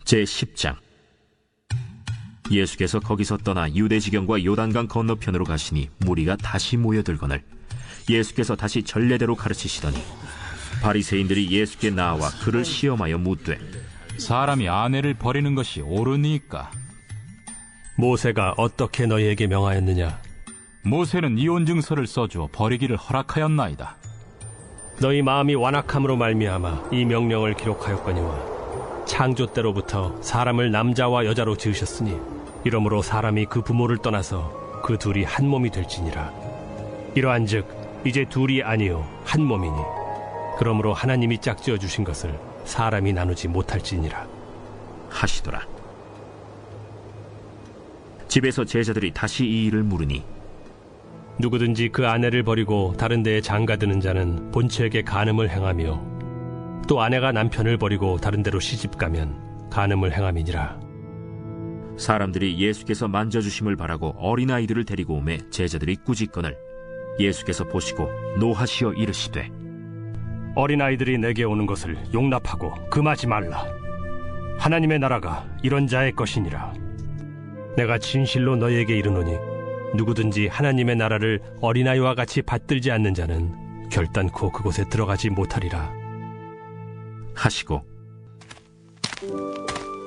제10장. 예수께서 거기서 떠나 유대지경과 요단강 건너편으로 가시니 무리가 다시 모여들거늘 예수께서 다시 전례대로 가르치시더니 바리새인들이 예수께 나와 그를 시험하여 묻되, 사람이 아내를 버리는 것이 옳으니까? 모세가 어떻게 너희에게 명하였느냐? 모세는 이혼 증서를 써주어 버리기를 허락하였나이다. 너희 마음이 완악함으로 말미암아 이 명령을 기록하였거니와 창조 때로부터 사람을 남자와 여자로 지으셨으니 이러므로 사람이 그 부모를 떠나서 그 둘이 한 몸이 될지니라. 이러한즉 이제 둘이 아니요 한 몸이니 그러므로 하나님이 짝지어 주신 것을 사람이 나누지 못할지니라 하시더라. 집에서 제자들이 다시 이 일을 물으니, 누구든지 그 아내를 버리고 다른 데에 장가드는 자는 본처에게 간음을 행하며 또 아내가 남편을 버리고 다른 데로 시집가면 간음을 행함이니라. 사람들이 예수께서 만져주심을 바라고 어린아이들을 데리고 오매 제자들이 꾸짖거늘 예수께서 보시고 노하시어 이르시되, 어린아이들이 내게 오는 것을 용납하고 금하지 말라. 하나님의 나라가 이런 자의 것이니라. 내가 진실로 너희에게 이르노니 누구든지 하나님의 나라를 어린아이와 같이 받들지 않는 자는 결단코 그곳에 들어가지 못하리라 하시고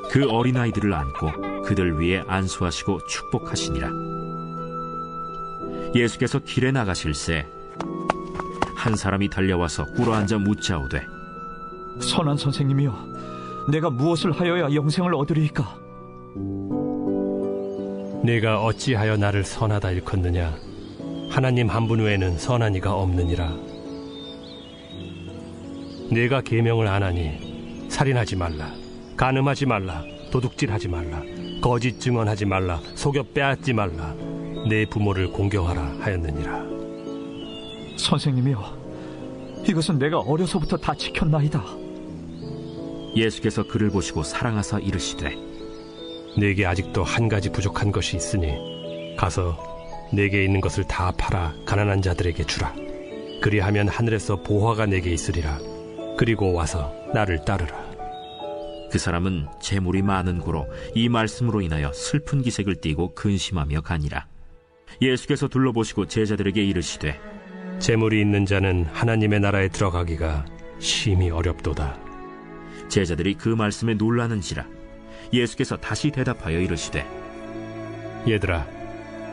그 어린아이들을 안고 그들 위에 안수하시고 축복하시니라. 예수께서 길에 나가실새 한 사람이 달려와서 꿇어앉아 묻자오되, 선한 선생님이여, 내가 무엇을 하여야 영생을 얻으리이까? 네가 어찌하여 나를 선하다 일컫느냐? 하나님 한 분 외에는 선한 이가 없느니라. 네가 계명을 안 하니 살인하지 말라, 간음하지 말라, 도둑질하지 말라, 거짓 증언하지 말라, 속여 빼앗지 말라, 내 부모를 공경하라 하였느니라. 선생님이여, 이것은 내가 어려서부터 다 지켰나이다. 예수께서 그를 보시고 사랑하사 이르시되, 네게 아직도 한 가지 부족한 것이 있으니 가서 네게 있는 것을 다 팔아 가난한 자들에게 주라. 그리하면 하늘에서 보화가 네게 있으리라. 그리고 와서 나를 따르라. 그 사람은 재물이 많은 고로 이 말씀으로 인하여 슬픈 기색을 띠고 근심하며 가니라. 예수께서 둘러보시고 제자들에게 이르시되, 재물이 있는 자는 하나님의 나라에 들어가기가 심히 어렵도다. 제자들이 그 말씀에 놀라는지라. 예수께서 다시 대답하여 이르시되, 얘들아,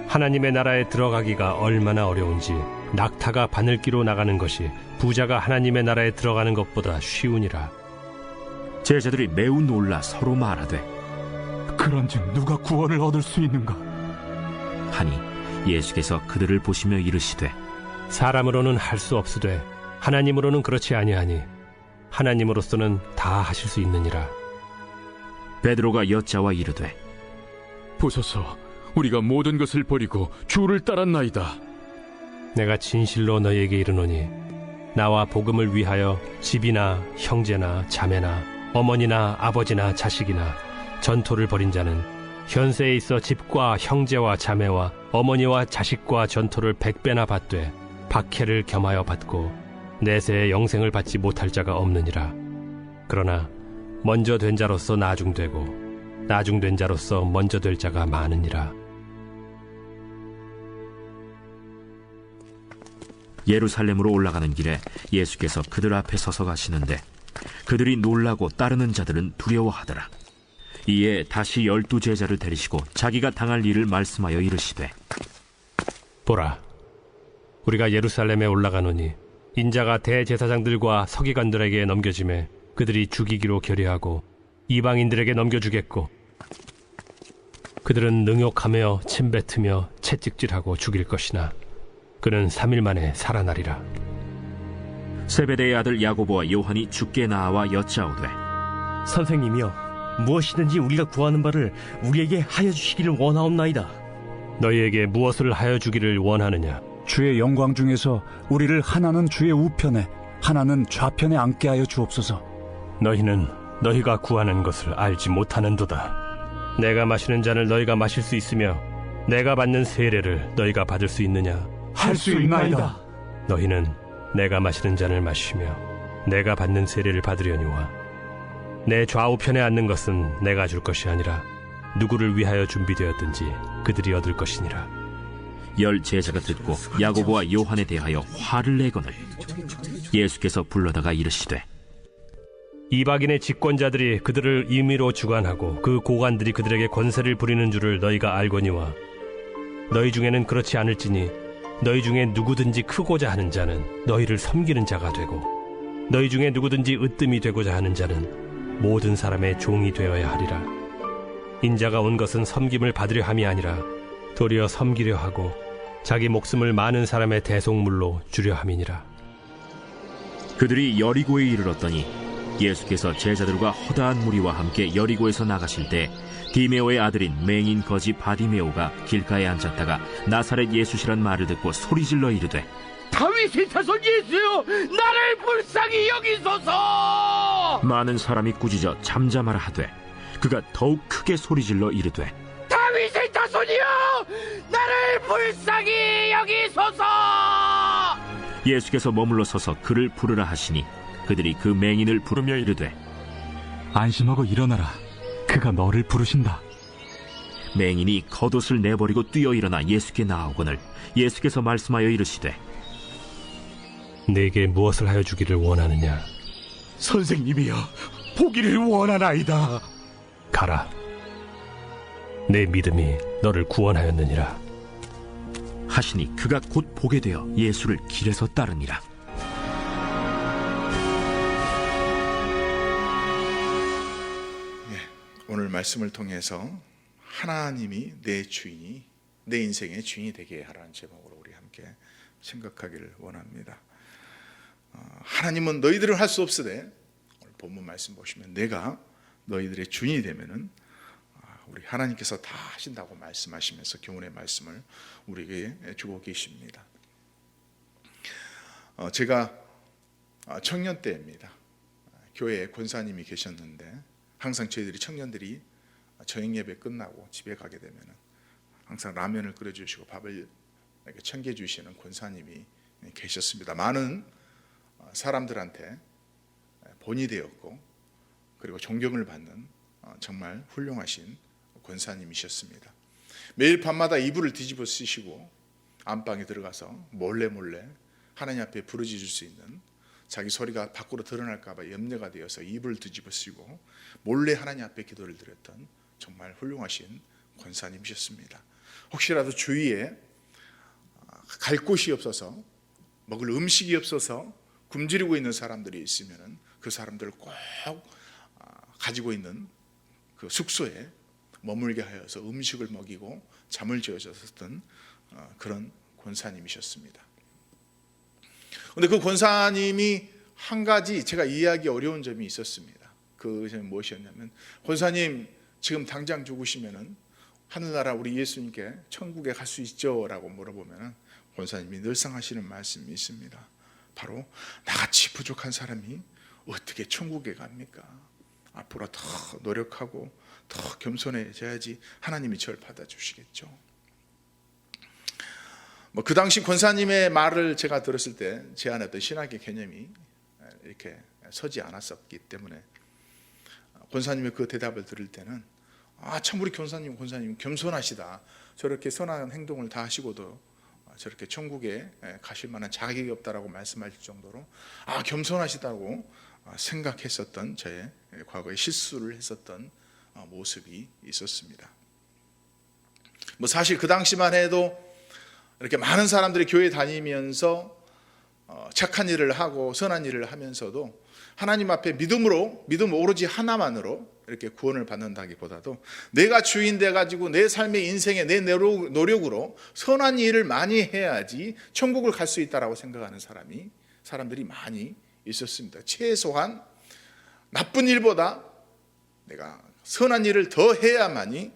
하나님의 나라에 들어가기가 얼마나 어려운지 낙타가 바늘기로 나가는 것이 부자가 하나님의 나라에 들어가는 것보다 쉬우니라. 제자들이 매우 놀라 서로 말하되, 그런즉 누가 구원을 얻을 수 있는가? 하니 예수께서 그들을 보시며 이르시되, 사람으로는 할 수 없으되 하나님으로는 그렇지 아니하니 하나님으로서는 다 하실 수 있느니라. 베드로가 여짜와 이르되, 보소서, 우리가 모든 것을 버리고 주를 따랐나이다. 내가 진실로 너희에게 이르노니 나와 복음을 위하여 집이나 형제나 자매나 어머니나 아버지나 자식이나 전토를 벌인 자는 현세에 있어 집과 형제와 자매와 어머니와 자식과 전토를 100배나 받되 박해를 겸하여 받고 내세에 영생을 받지 못할 자가 없느니라. 그러나 먼저 된 자로서 나중되고 나중된 자로서 먼저 될 자가 많으니라. 예루살렘으로 올라가는 길에 예수께서 그들 앞에 서서 가시는데 그들이 놀라고 따르는 자들은 두려워하더라. 이에 다시 12 제자를 데리시고 자기가 당할 일을 말씀하여 이르시되, 보라, 우리가 예루살렘에 올라가노니 인자가 대제사장들과 서기관들에게 넘겨지매 그들이 죽이기로 결의하고 이방인들에게 넘겨주겠고 그들은 능욕하며 침뱉으며 채찍질하고 죽일 것이나 그는 3일 만에 살아나리라. 세베대의 아들 야고보와 요한이 주께 나와 여짜오되, 선생님이여, 무엇이든지 우리가 구하는 바를 우리에게 하여 주시기를 원하옵나이다. 너희에게 무엇을 하여 주기를 원하느냐? 주의 영광 중에서 우리를 하나는 주의 우편에 하나는 좌편에 앉게 하여 주옵소서. 너희는 너희가 구하는 것을 알지 못하는도다. 내가 마시는 잔을 너희가 마실 수 있으며 내가 받는 세례를 너희가 받을 수 있느냐? 할 수 있나이다. 너희는 내가 마시는 잔을 마시며 내가 받는 세례를 받으려니와 내 좌우편에 앉는 것은 내가 줄 것이 아니라 누구를 위하여 준비되었든지 그들이 얻을 것이니라. 10 제자가 듣고 야고보와 요한에 대하여 화를 내거늘 예수께서 불러다가 이르시되 이방인의 집권자들이 그들을 임의로 주관하고 그 고관들이 그들에게 권세를 부리는 줄을 너희가 알거니와 너희 중에는 그렇지 않을지니 너희 중에 누구든지 크고자 하는 자는 너희를 섬기는 자가 되고 너희 중에 누구든지 으뜸이 되고자 하는 자는 모든 사람의 종이 되어야 하리라. 인자가 온 것은 섬김을 받으려 함이 아니라 도리어 섬기려 하고 자기 목숨을 많은 사람의 대속물로 주려 함이니라. 그들이 여리고에 이르렀더니 예수께서 제자들과 허다한 무리와 함께 여리고에서 나가실 때 디메오의 아들인 맹인 거지 바디메오가 길가에 앉았다가 나사렛 예수시란 말을 듣고 소리질러 이르되 다윗의 자손 예수여, 나를 불쌍히 여기소서. 많은 사람이 꾸짖어 잠잠하라 하되 그가 더욱 크게 소리질러 이르되 다윗의 자손이여, 나를 불쌍히 여기소서. 예수께서 머물러 서서 그를 부르라 하시니 그들이 그 맹인을 부르며 이르되 안심하고 일어나라. 그가 너를 부르신다. 맹인이 겉옷을 내버리고 뛰어 일어나 예수께 나아오거늘 예수께서 말씀하여 이르시되 내게 무엇을 하여 주기를 원하느냐? 선생님이여, 보기를 원하나이다. 가라. 내 믿음이 너를 구원하였느니라. 하시니 그가 곧 보게 되어 예수를 길에서 따르니라. 오늘 말씀을 통해서 하나님이 내 주인이, 내 인생의 주인이 되게 하라는 제목으로 우리 함께 생각하기를 원합니다. 하나님은 너희들은 할 수 없으되, 오늘 본문 말씀 보시면 내가 너희들의 주인이 되면은 우리 하나님께서 다 하신다고 말씀하시면서 교훈의 말씀을 우리에게 주고 계십니다. 제가 청년 때입니다. 교회에 권사님이 계셨는데 항상 저희들이 청년들이 저녁 예배 끝나고 집에 가게 되면 항상 라면을 끓여주시고 밥을 이렇게 챙겨주시는 권사님이 계셨습니다. 많은 사람들한테 본이 되었고 그리고 존경을 받는 정말 훌륭하신 권사님이셨습니다. 매일 밤마다 이불을 뒤집어 쓰시고 안방에 들어가서 몰래 하나님 앞에 부르짖을 수 있는, 자기 소리가 밖으로 드러날까 봐 염려가 되어서 이불을 뒤집어 쓰고 몰래 하나님 앞에 기도를 드렸던 정말 훌륭하신 권사님이셨습니다. 혹시라도 주위에 갈 곳이 없어서, 먹을 음식이 없어서 굶주리고 있는 사람들이 있으면 그 사람들을 꼭 가지고 있는 그 숙소에 머물게 하여서 음식을 먹이고 잠을 재워줬던 그런 권사님이셨습니다. 그런데 그 권사님이 한 가지 제가 이해하기 어려운 점이 있었습니다. 그 점이 무엇이었냐면, 권사님 지금 당장 죽으시면은 하늘나라 우리 예수님께 천국에 갈 수 있죠? 라고 물어보면은 권사님이 늘상 하시는 말씀이 있습니다. 바로 나같이 부족한 사람이 어떻게 천국에 갑니까? 앞으로 더 노력하고 더 겸손해져야지 하나님이 저를 받아주시겠죠. 그 당시 권사님의 말을 제가 들었을 때 제 안에 어떤 신학의 개념이 이렇게 서지 않았었기 때문에 권사님의 그 대답을 들을 때는 참 우리 권사님 겸손하시다. 저렇게 선한 행동을 다 하시고도 저렇게 천국에 가실 만한 자격이 없다라고 말씀하실 정도로 겸손하시다고 생각했었던 저의 과거에 실수를 했었던 모습이 있었습니다. 사실 그 당시만 해도 이렇게 많은 사람들이 교회 다니면서 착한 일을 하고 선한 일을 하면서도 하나님 앞에 믿음 오로지 하나만으로 이렇게 구원을 받는다기보다도 내가 주인 돼가지고 내 삶의 인생에 내 노력으로 선한 일을 많이 해야지 천국을 갈 수 있다라고 생각하는 사람들이 많이 있었습니다. 최소한 나쁜 일보다 내가 선한 일을 더 해야만이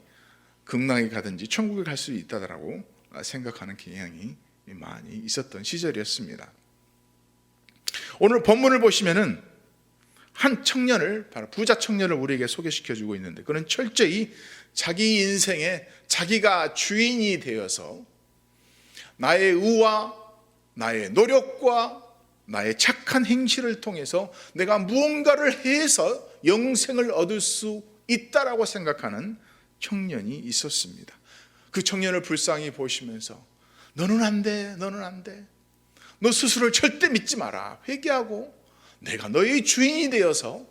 극락에 가든지 천국에 갈 수 있다라고 생각하는 경향이 많이 있었던 시절이었습니다. 오늘 본문을 보시면은 한 청년을, 바로 부자 청년을 우리에게 소개시켜주고 있는데, 그는 철저히 자기 인생에 자기가 주인이 되어서 나의 의와 나의 노력과 나의 착한 행실을 통해서 내가 무언가를 해서 영생을 얻을 수 있다라고 생각하는 청년이 있었습니다. 그 청년을 불쌍히 보시면서 너는 안 돼, 너는 안 돼. 너 스스로를 절대 믿지 마라. 회개하고 내가 너의 주인이 되어서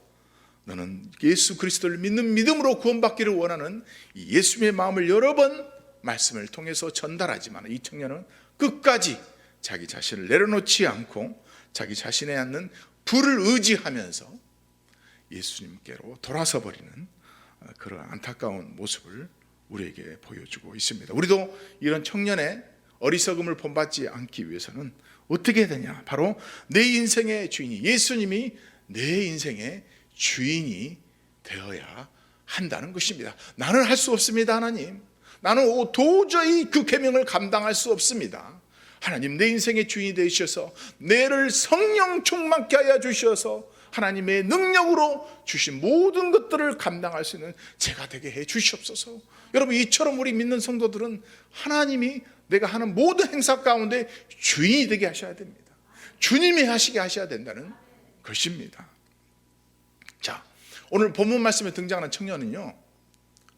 너는 예수 그리스도를 믿는 믿음으로 구원받기를 원하는 이 예수님의 마음을 여러 번 말씀을 통해서 전달하지만 이 청년은 끝까지 자기 자신을 내려놓지 않고 자기 자신에 앉는 불을 의지하면서 예수님께로 돌아서 버리는 그런 안타까운 모습을 우리에게 보여주고 있습니다. 우리도 이런 청년의 어리석음을 본받지 않기 위해서는 어떻게 해야 되냐? 바로 내 인생의 주인이 예수님이 내 인생의 주인이 되어야 한다는 것입니다. 나는 할 수 없습니다, 하나님. 나는 도저히 그 계명을 감당할 수 없습니다. 하나님, 내 인생의 주인이 되셔서 내를 성령 충만케 하여 주셔서 하나님의 능력으로 주신 모든 것들을 감당할 수 있는 제가 되게 해 주시옵소서. 여러분, 이처럼 우리 믿는 성도들은 하나님이 내가 하는 모든 행사 가운데 주인이 되게 하셔야 됩니다. 주님이 하시게 하셔야 된다는 것입니다. 자, 오늘 본문 말씀에 등장하는 청년은요,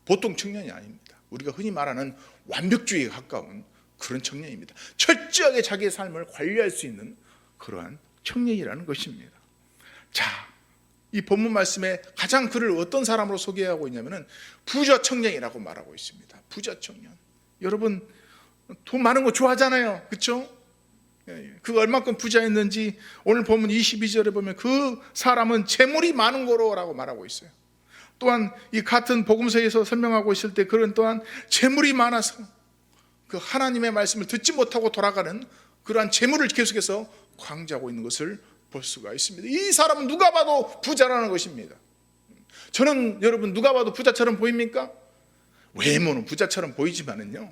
보통 청년이 아닙니다. 우리가 흔히 말하는 완벽주의에 가까운 그런 청년입니다. 철저하게 자기의 삶을 관리할 수 있는 그러한 청년이라는 것입니다. 자, 이 본문 말씀에 가장 그를 어떤 사람으로 소개하고 있냐면은 부자 청년이라고 말하고 있습니다. 부자 청년. 여러분, 돈 많은 거 좋아하잖아요. 그렇죠? 그 얼마큼 부자였는지 오늘 본문 22절에 보면 그 사람은 재물이 많은 거로라고 말하고 있어요. 또한 이 같은 복음서에서 설명하고 있을 때 그는 또한 재물이 많아서 그 하나님의 말씀을 듣지 못하고 돌아가는 그러한 재물을 계속해서 광주하고 있는 것을 볼 수가 있습니다. 이 사람은 누가 봐도 부자라는 것입니다. 저는 여러분 누가 봐도 부자처럼 보입니까? 외모는 부자처럼 보이지만은요,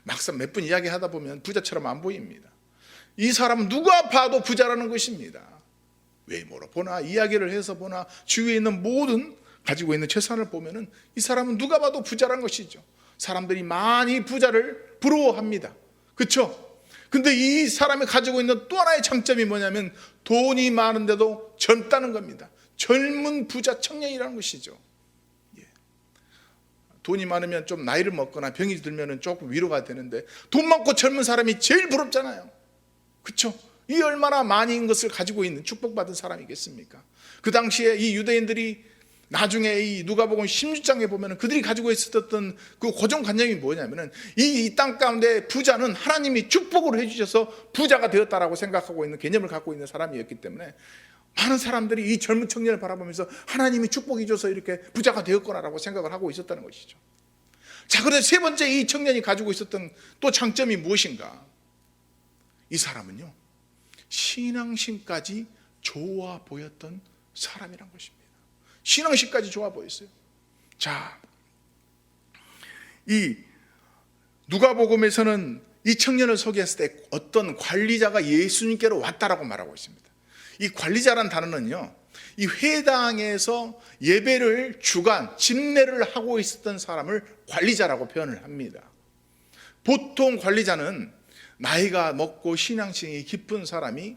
막상 몇 분 이야기하다 보면 부자처럼 안 보입니다. 이 사람은 누가 봐도 부자라는 것입니다. 외모로 보나 이야기를 해서 보나 주위에 있는 모든 가지고 있는 재산을 보면은 이 사람은 누가 봐도 부자라는 것이죠. 사람들이 많이 부자를 부러워합니다. 그렇죠? 근데 이 사람이 가지고 있는 또 하나의 장점이 뭐냐면 돈이 많은데도 젊다는 겁니다. 젊은 부자 청년이라는 것이죠. 돈이 많으면 좀 나이를 먹거나 병이 들면 조금 위로가 되는데 돈 많고 젊은 사람이 제일 부럽잖아요. 그렇죠? 이 얼마나 많은 것을 가지고 있는 축복받은 사람이겠습니까? 그 당시에 이 유대인들이 나중에 이 누가복음 16장에 보면 그들이 가지고 있었던 그 고정관념이 뭐냐면은 이 땅 가운데 부자는 하나님이 축복으로 해주셔서 부자가 되었다라고 생각하고 있는 개념을 갖고 있는 사람이었기 때문에 많은 사람들이 이 젊은 청년을 바라보면서 하나님이 축복해 줘서 이렇게 부자가 되었구나라고 생각을 하고 있었다는 것이죠. 자, 그런데 세 번째 이 청년이 가지고 있었던 또 장점이 무엇인가? 이 사람은요, 신앙심까지 좋아 보였던 사람이란 것입니다. 신앙심까지 좋아 보였어요. 자, 이 누가복음에서는 이 청년을 소개했을 때 어떤 관리자가 예수님께로 왔다라고 말하고 있습니다. 이 관리자란 단어는요, 이 회당에서 예배를 주관, 집례를 하고 있었던 사람을 관리자라고 표현을 합니다. 보통 관리자는 나이가 먹고 신앙심이 깊은 사람이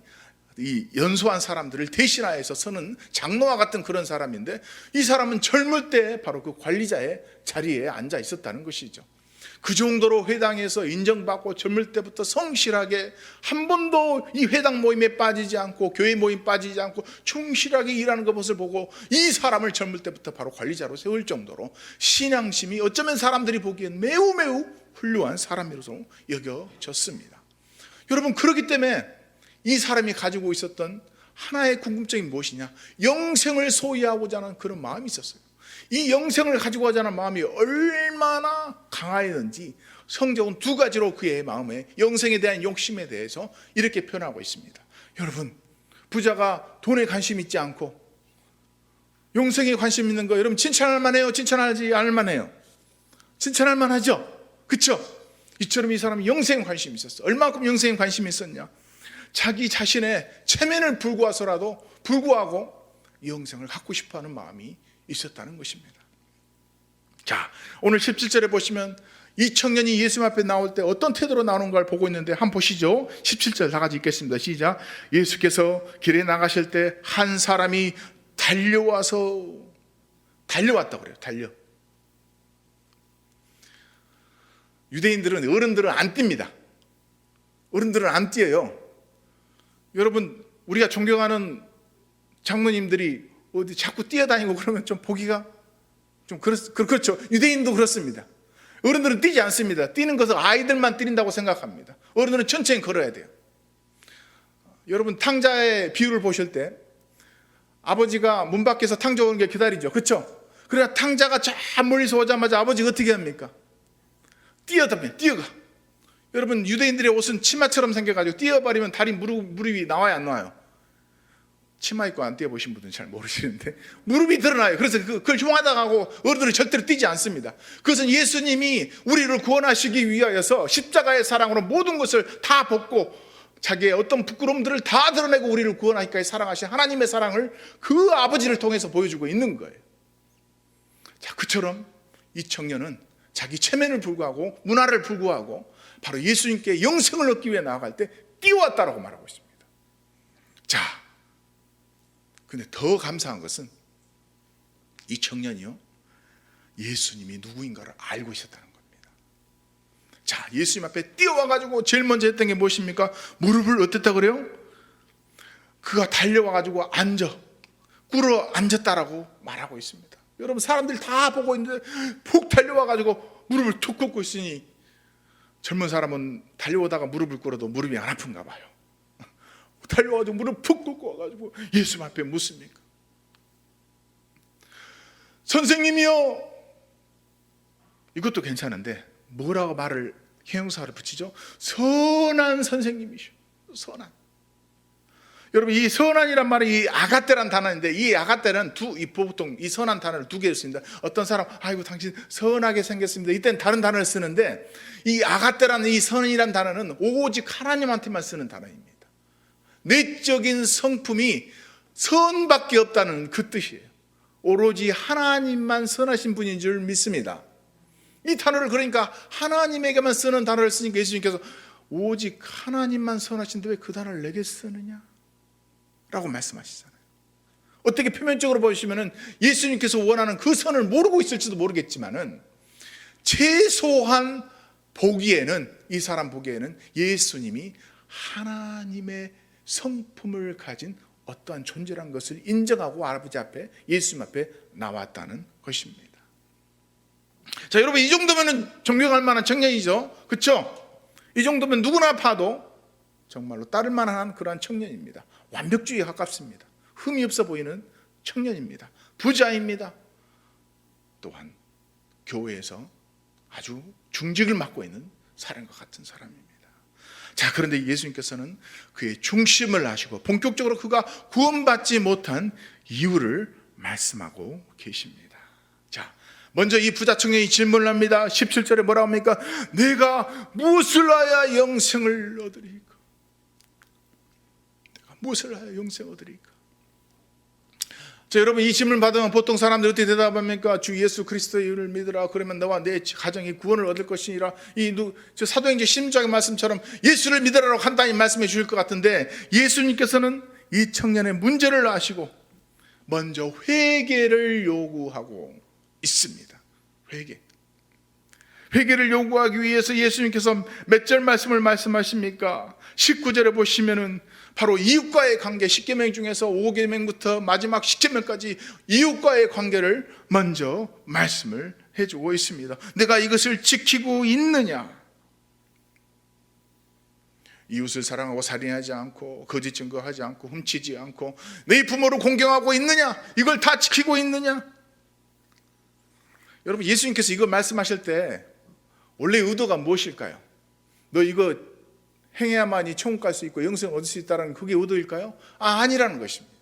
이 연소한 사람들을 대신하여서 서는 장로와 같은 그런 사람인데 이 사람은 젊을 때 바로 그 관리자의 자리에 앉아 있었다는 것이죠. 그 정도로 회당에서 인정받고 젊을 때부터 성실하게 한 번도 이 회당 모임에 빠지지 않고 교회 모임 빠지지 않고 충실하게 일하는 것을 보고 이 사람을 젊을 때부터 바로 관리자로 세울 정도로 신앙심이 어쩌면 사람들이 보기엔 매우 훌륭한 사람으로서 여겨졌습니다. 여러분, 그렇기 때문에 이 사람이 가지고 있었던 하나의 궁금증이 무엇이냐? 영생을 소유하고자 하는 그런 마음이 있었어요. 이 영생을 가지고자 하는 마음이 얼마나 강하였는지 성경은 두 가지로 그의 마음에 영생에 대한 욕심에 대해서 이렇게 표현하고 있습니다. 여러분, 부자가 돈에 관심 있지 않고 영생에 관심 있는 거 여러분 칭찬할 만해요? 칭찬하지 않을 만해요? 칭찬할 만하죠? 그렇죠? 이처럼 이 사람이 영생에 관심이 있었어. 얼마큼 영생에 관심이 있었냐? 자기 자신의 체면을 불구하고 영생을 갖고 싶어하는 마음이 있었다는 것입니다. 자, 오늘 17절에 보시면 이 청년이 예수님 앞에 나올 때 어떤 태도로 나오는 걸 보고 있는데 한번 보시죠. 17절 다 같이 읽겠습니다. 시작. 예수께서 길에 나가실 때 한 사람이 달려와서 달려왔다고 그래요. 달려. 유대인들은, 어른들은 안 뜁니다. 어른들은 안 뛰어요. 여러분, 우리가 존경하는 장로님들이 어디 자꾸 뛰어다니고 그러면 좀 보기가 좀 그렇죠. 유대인도 그렇습니다. 어른들은 뛰지 않습니다. 뛰는 것은 아이들만 뛰는다고 생각합니다. 어른들은 천천히 걸어야 돼요. 여러분, 탕자의 비유를 보실 때 아버지가 문 밖에서 탕자 오는 게 기다리죠. 그렇죠? 그러나 탕자가 저 멀리서 오자마자 아버지가 어떻게 합니까? 뛰어가. 여러분, 유대인들의 옷은 치마처럼 생겨가지고 뛰어버리면 다리 무릎이 나와요, 안 나와요? 치마 입고 안 뛰어보신 분들은 잘 모르시는데 무릎이 드러나요. 그래서 그걸 흉하다고 하고 어른들은 절대로 뛰지 않습니다. 그것은 예수님이 우리를 구원하시기 위하여서 십자가의 사랑으로 모든 것을 다 벗고 자기의 어떤 부끄러움들을 다 드러내고 우리를 구원하기까지 사랑하신 하나님의 사랑을 그 아버지를 통해서 보여주고 있는 거예요. 자, 그처럼 이 청년은 자기 체면을 불구하고 문화를 불구하고 바로 예수님께 영생을 얻기 위해 나아갈 때 뛰어왔다라고 말하고 있습니다. 자, 근데 더 감사한 것은 이 청년이요, 예수님이 누구인가를 알고 있었다는 겁니다. 자, 예수님 앞에 뛰어와가지고 제일 먼저 했던 게 무엇입니까? 무릎을 어땠다 그래요? 그가 달려와가지고 꿇어 앉았다라고 말하고 있습니다. 여러분, 사람들 다 보고 있는데 푹 달려와가지고 무릎을 툭 꿇고 있으니 젊은 사람은 달려오다가 무릎을 꿇어도 무릎이 안 아픈가 봐요. 달려와가지고 무릎 푹 꿇고 와가지고 예수 앞에 묻습니까? 선생님이요. 이것도 괜찮은데 뭐라고 말을 형용사를 붙이죠? 선한 선생님이시오. 선한. 여러분, 이 선한이란 말이 이 아가떼란 단어인데, 이 아가떼는 보통 이 선한 단어를 두 개를 씁니다. 어떤 사람, 아이고 당신 선하게 생겼습니다. 이때는 다른 단어를 쓰는데, 이 아가떼라는 이 선이란 단어는 오직 하나님한테만 쓰는 단어입니다. 내적인 성품이 선밖에 없다는 그 뜻이에요. 오로지 하나님만 선하신 분인 줄 믿습니다. 이 단어를 그러니까 하나님에게만 쓰는 단어를 쓰니까 예수님께서 오직 하나님만 선하신데 왜 그 단어를 내게 쓰느냐? 라고 말씀하시잖아요. 어떻게 표면적으로 보시면은 예수님께서 원하는 그 선을 모르고 있을지도 모르겠지만은 최소한 보기에는, 이 사람 보기에는 예수님이 하나님의 성품을 가진 어떠한 존재란 것을 인정하고 아버지 앞에, 예수님 앞에 나왔다는 것입니다. 자, 여러분, 이 정도면은 존경할 만한 청년이죠. 그렇죠? 이 정도면 누구나 봐도 정말로 따를 만한 그러한 청년입니다. 완벽주의에 가깝습니다. 흠이 없어 보이는 청년입니다. 부자입니다. 또한 교회에서 아주 중직을 맡고 있는 사람과 같은 사람입니다. 자, 그런데 예수님께서는 그의 중심을 아시고 본격적으로 그가 구원받지 못한 이유를 말씀하고 계십니다. 자, 먼저 이 부자 청년이 질문을 합니다. 17절에 뭐라고 합니까? 내가 무엇을 하야 영생을 얻으리까? 내가 무엇을 하야 영생을 얻으리까? 자, 여러분, 이 질문 받으면 보통 사람들이 어떻게 대답합니까? 주 예수 그리스도의 이름을 믿으라. 그러면 너와 내 가정이 구원을 얻을 것이니라. 저 사도행전 16장의 말씀처럼 예수를 믿으라고 간단히 말씀해 주실 것 같은데, 예수님께서는 이 청년의 문제를 아시고 먼저 회개를 요구하고 있습니다. 회개를 요구하기 위해서 예수님께서 몇 절 말씀을 말씀하십니까? 19절에 보시면은 바로 이웃과의 관계, 10계명 중에서 5계명부터 마지막 10계명까지 이웃과의 관계를 먼저 말씀을 해주고 있습니다. 내가 이것을 지키고 있느냐? 이웃을 사랑하고 살인하지 않고 거짓 증거하지 않고 훔치지 않고 내 부모를 공경하고 있느냐? 이걸 다 지키고 있느냐? 여러분, 예수님께서 이거 말씀하실 때 원래 의도가 무엇일까요? 너 이거 행해야만이 천국 갈 수 있고 영생 얻을 수 있다는 그게 의도일까요? 아니라는 것입니다.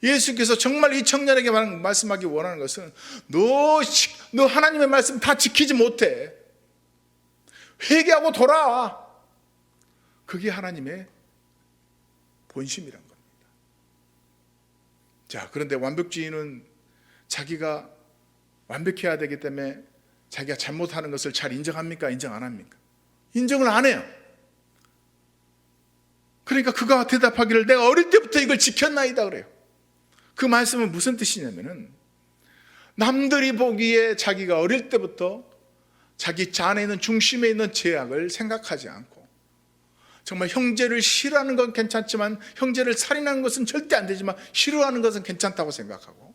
예수께서 정말 이 청년에게 말씀하기 원하는 것은 너 하나님의 말씀 다 지키지 못해. 회개하고 돌아와. 그게 하나님의 본심이란 겁니다. 자, 그런데 완벽주의는 자기가 완벽해야 되기 때문에 자기가 잘못하는 것을 잘 인정합니까? 인정 안 합니까? 인정을 안 해요. 그러니까 그가 대답하기를 내가 어릴 때부터 이걸 지켰나이다 그래요. 그 말씀은 무슨 뜻이냐면은 남들이 보기에 자기가 어릴 때부터 자기 자안에 있는 중심에 있는 죄악을 생각하지 않고, 정말 형제를 싫어하는 건 괜찮지만 형제를 살인하는 것은 절대 안 되지만 싫어하는 것은 괜찮다고 생각하고,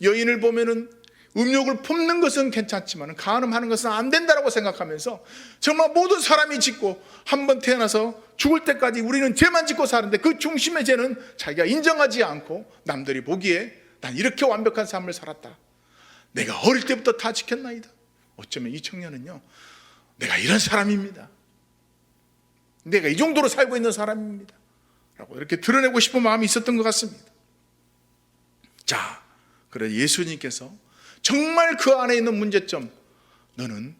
여인을 보면은 음욕을 품는 것은 괜찮지만 간음하는 것은 안 된다고 생각하면서 정말 모든 사람이 짓고 한 번 태어나서 죽을 때까지 우리는 죄만 짓고 사는데 그 중심의 죄는 자기가 인정하지 않고 남들이 보기에 난 이렇게 완벽한 삶을 살았다, 내가 어릴 때부터 다 지켰나이다. 어쩌면 이 청년은요, 내가 이런 사람입니다, 내가 이 정도로 살고 있는 사람입니다 라고 이렇게 드러내고 싶은 마음이 있었던 것 같습니다. 자, 그래 예수님께서 정말 그 안에 있는 문제점, 너는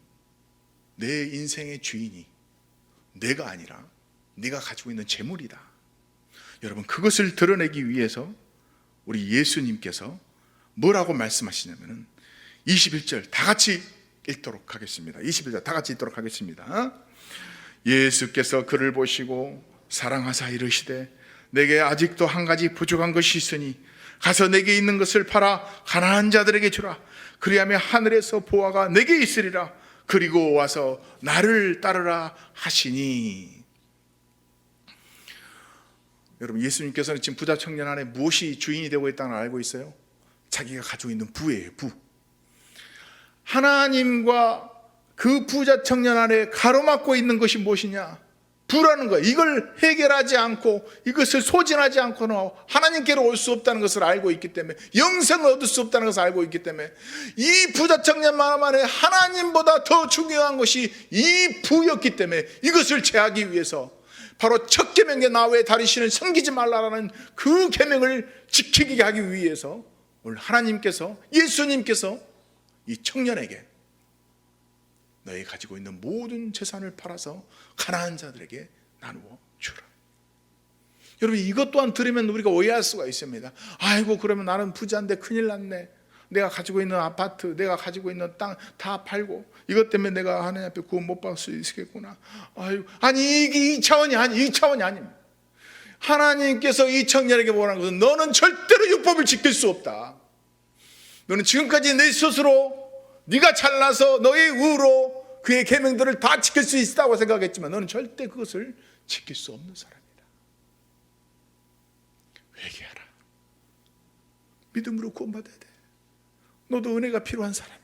내 인생의 주인이 내가 아니라 네가 가지고 있는 재물이다. 여러분, 그것을 드러내기 위해서 우리 예수님께서 뭐라고 말씀하시냐면은 21절 다 같이 읽도록 하겠습니다. 21절 다 같이 읽도록 하겠습니다. 예수께서 그를 보시고 사랑하사 이르시되 내게 아직도 한 가지 부족한 것이 있으니 가서 내게 있는 것을 팔아 가난한 자들에게 주라. 그리하면 하늘에서 보화가 내게 있으리라. 그리고 와서 나를 따르라 하시니. 여러분, 예수님께서는 지금 부자 청년 안에 무엇이 주인이 되고 있다는 걸 알고 있어요? 자기가 가지고 있는 부예요, 부. 하나님과 그 부자 청년 안에 가로막고 있는 것이 무엇이냐? 부라는 거예요. 이걸 해결하지 않고 이것을 소진하지 않고는 하나님께로 올 수 없다는 것을 알고 있기 때문에, 영생을 얻을 수 없다는 것을 알고 있기 때문에 이 부자 청년 마음 안에 하나님보다 더 중요한 것이 이 부였기 때문에 이것을 제하기 위해서 바로 첫 계명에 나 외에 다른 신을 섬기지 말라라는 그 계명을 지키게 하기 위해서 오늘 하나님께서, 예수님께서 이 청년에게 너희 가지고 있는 모든 재산을 팔아서 가난한 자들에게 나누어 주라. 여러분, 이것 또한 들으면 우리가 오해할 수가 있습니다. 아이고, 그러면 나는 부자인데 큰일 났네. 내가 가지고 있는 아파트, 내가 가지고 있는 땅 다 팔고 이것 때문에 내가 하나님 앞에 구원 못 받을 수 있겠구나. 아이고, 아니 이게 이 차원이 아닙니다. 하나님께서 이 청년에게 원하는 것은 너는 절대로 율법을 지킬 수 없다. 너는 지금까지 내 스스로 네가 잘나서 너의 의로 그의 계명들을 다 지킬 수 있다고 생각했지만 너는 절대 그것을 지킬 수 없는 사람이다. 회개하라. 믿음으로 구원받아야 돼. 너도 은혜가 필요한 사람이야.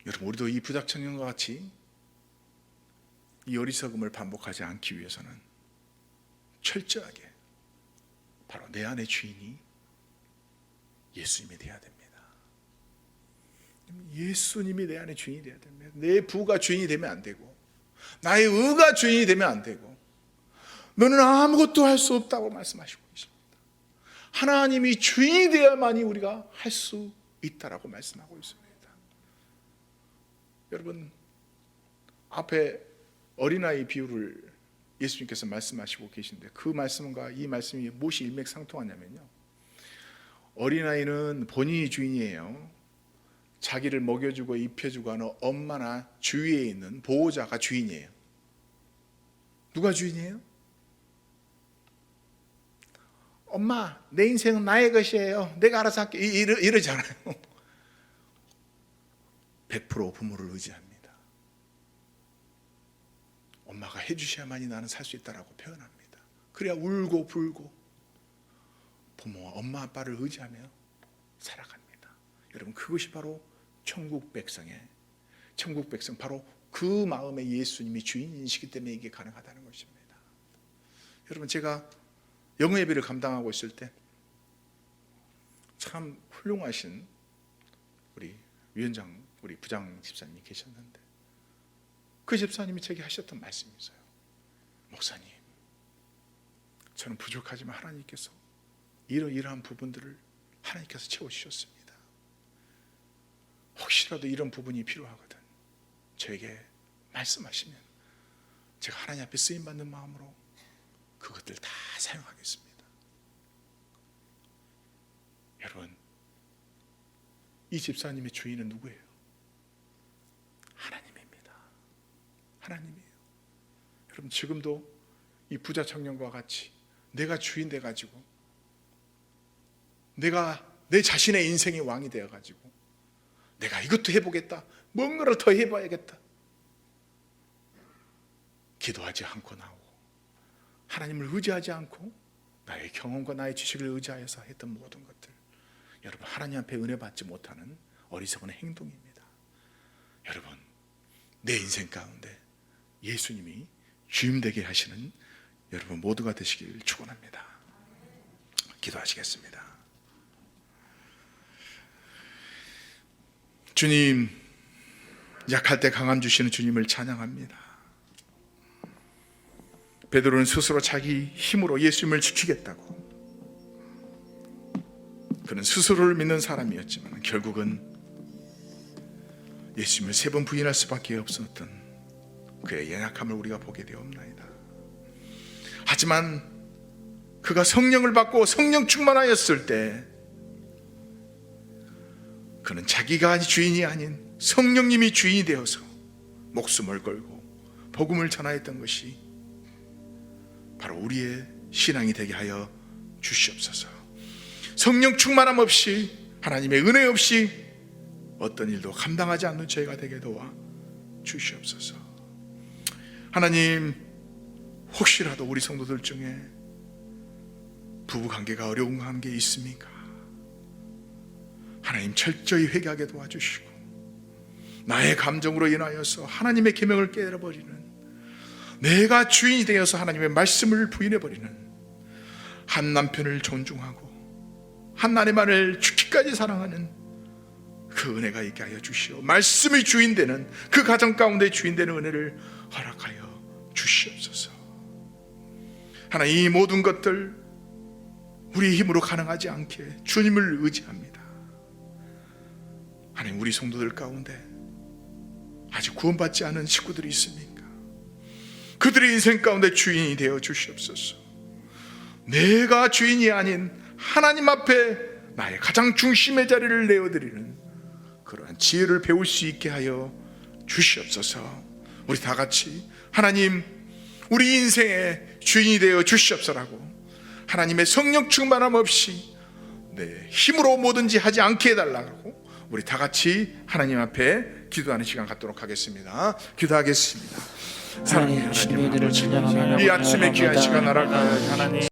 여러분, 우리도 이 부자 청년과 같이 이 어리석음을 반복하지 않기 위해서는 철저하게 바로 내 안의 주인이 예수님이 되어야 됩니다. 예수님이 내 안의 주인이 되어야 됩니다. 내 부가 주인이 되면 안 되고 나의 의가 주인이 되면 안 되고 너는 아무것도 할 수 없다고 말씀하시고 계십니다. 하나님이 주인이 되어야만이 우리가 할 수 있다라고 말씀하고 있습니다. 여러분, 앞에 어린아이 비유를 예수님께서 말씀하시고 계신데 그 말씀과 이 말씀이 무엇이 일맥상통하냐면요, 어린아이는 본인이 주인이에요. 자기를 먹여주고 입혀주고 하는 엄마나 주위에 있는 보호자가 주인이에요. 누가 주인이에요? 엄마, 내 인생은 나의 것이에요. 내가 알아서 할게. 이러잖아요. 100% 부모를 의지합니다. 엄마가 해주셔야만이 나는 살 수 있다라고 표현합니다. 그래야 울고 불고 부모와 엄마 아빠를 의지하며 살아갑니다. 여러분, 그것이 바로 천국 백성, 바로 그 마음에 예수님이 주인이시기 때문에 이게 가능하다는 것입니다. 여러분, 제가 영어 예배를 감당하고 있을 때 참 훌륭하신 우리 위원장, 우리 부장 집사님이 계셨는데 그 집사님이 제게 하셨던 말씀이 있어요. 목사님, 저는 부족하지만 하나님께서 이러한 부분들을 하나님께서 채워주셨습니다. 혹시라도 이런 부분이 필요하거든 저에게 말씀하시면 제가 하나님 앞에 쓰임받는 마음으로 그것들 다 사용하겠습니다. 여러분, 이 집사님의 주인은 누구예요? 하나님입니다. 하나님이에요. 여러분, 지금도 이 부자 청년과 같이 내가 주인 돼가지고 내가 내 자신의 인생의 왕이 되어가지고 내가 이것도 해보겠다, 뭔가를 더 해봐야겠다, 기도하지 않고 나오고 하나님을 의지하지 않고 나의 경험과 나의 지식을 의지하여서 했던 모든 것들, 여러분 하나님 앞에 은혜 받지 못하는 어리석은 행동입니다. 여러분, 내 인생 가운데 예수님이 주임 되게 하시는 여러분 모두가 되시길 축원합니다. 기도하시겠습니다. 주님, 약할 때 강함 주시는 주님을 찬양합니다. 베드로는 스스로 자기 힘으로 예수님을 지키겠다고, 그는 스스로를 믿는 사람이었지만 결국은 예수님을 3번 부인할 수밖에 없었던 그의 연약함을 우리가 보게 되었나이다. 하지만 그가 성령을 받고 성령 충만하였을 때 그는 자기가 주인이 아닌 성령님이 주인이 되어서 목숨을 걸고 복음을 전하였던 것이 바로 우리의 신앙이 되게 하여 주시옵소서. 성령 충만함 없이, 하나님의 은혜 없이 어떤 일도 감당하지 않는 저희가 되게 도와 주시옵소서. 하나님, 혹시라도 우리 성도들 중에 부부관계가 어려운 관계 있습니까? 하나님 철저히 회개하게 도와주시고, 나의 감정으로 인하여서 하나님의 계명을 깨달아버리는, 내가 주인이 되어서 하나님의 말씀을 부인해버리는, 한 남편을 존중하고 한 아내만을 죽기까지 사랑하는 그 은혜가 있게 하여 주시오. 말씀이 주인 되는, 그 가정 가운데 주인 되는 은혜를 허락하여 주시옵소서. 하나님, 이 모든 것들 우리의 힘으로 가능하지 않게 주님을 의지합니다. 하나님, 우리 성도들 가운데 아직 구원받지 않은 식구들이 있습니까? 그들의 인생 가운데 주인이 되어 주시옵소서. 내가 주인이 아닌 하나님 앞에 나의 가장 중심의 자리를 내어드리는 그러한 지혜를 배울 수 있게 하여 주시옵소서. 우리 다 같이 하나님, 우리 인생의 주인이 되어 주시옵소서라고, 하나님의 성령 충만함 없이 내 힘으로 뭐든지 하지 않게 해달라고 우리 다 같이 하나님 앞에 기도하는 시간 갖도록 하겠습니다. 기도하겠습니다. 하나님, 주님의 은혜를 찬양하며 이 아침에 귀한 시간 알아가요. 하나님,